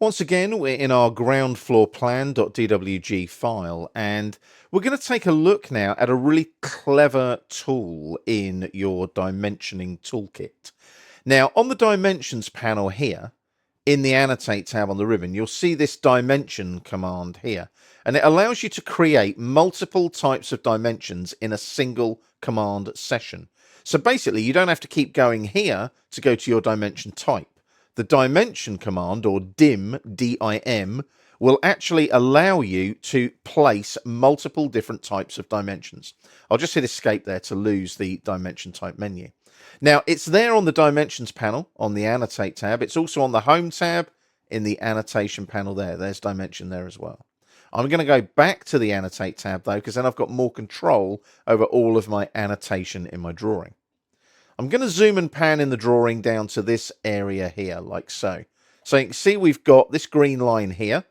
Once again, we're in our ground floor plan.dwg file, and we're going to take a look now at a really clever tool in your dimensioning toolkit. Now, on the dimensions panel here, in the annotate tab on the ribbon, you'll see this dimension command here, and it allows you to create multiple types of dimensions in a single command session. So basically, you don't have to keep going here to go to your dimension type. The dimension command, or dim, D-I-M, will actually allow you to place multiple different types of dimensions. I'll just hit escape there to lose the dimension type menu. Now, it's there on the dimensions panel on the annotate tab. It's also on the home tab in the annotation panel there. There's dimension there as well. I'm going to go back to the annotate tab though, because then I've got more control over all of my annotation in my drawing. I'm going to zoom and pan in the drawing down to this area here, like so. So you can see we've got this green line here.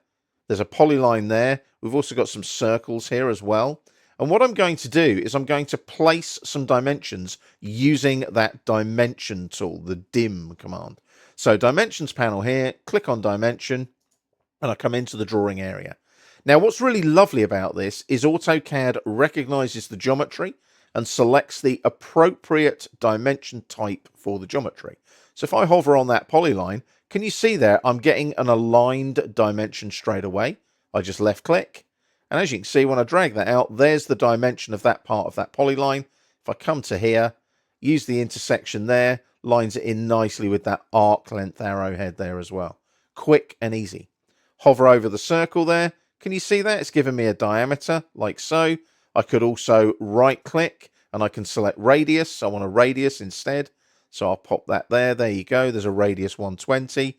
There's a polyline there. We've also got some circles here as well. And what I'm going to do is I'm going to place some dimensions using that dimension tool, the dim command. So dimensions panel here, click on dimension, and I come into the drawing area. Now, what's really lovely about this is AutoCAD recognizes the geometry and selects the appropriate dimension type for the geometry. So if I hover on that polyline, can you see there I'm getting an aligned dimension straight away? I just left click, and as you can see, when I drag that out, there's the dimension of that part of that polyline. If I come to here, use the intersection there, lines it in nicely with that arc length arrowhead there as well. Quick and easy. Hover over the circle there. Can you see that? It's given me a diameter like so. I could also right click and I can select radius. I want a radius instead. So I'll pop that there. There you go. There's a radius 120.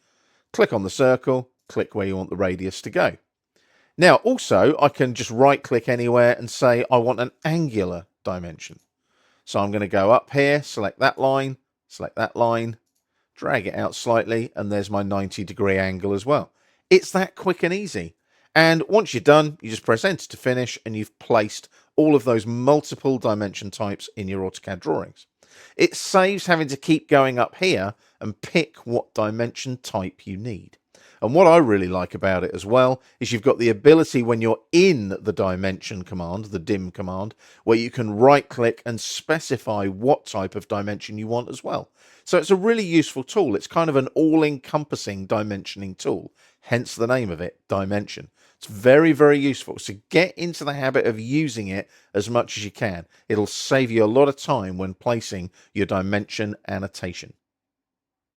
Click on the circle. Click where you want the radius to go. Now, also, I can just right click anywhere and say I want an angular dimension. So I'm going to go up here, select that line, drag it out slightly, and there's my 90-degree angle as well. It's that quick and easy. And once you're done, you just press enter to finish, and you've placed all of those multiple dimension types in your AutoCAD drawings. It saves having to keep going up here and pick what dimension type you need. And what I really like about it as well is you've got the ability when you're in the dimension command, the dim command, where you can right click and specify what type of dimension you want as well. So it's a really useful tool. It's kind of an all-encompassing dimensioning tool, hence the name of it, Dimension. It's very, very useful. So get into the habit of using it as much as you can. It'll save you a lot of time when placing your dimension annotation.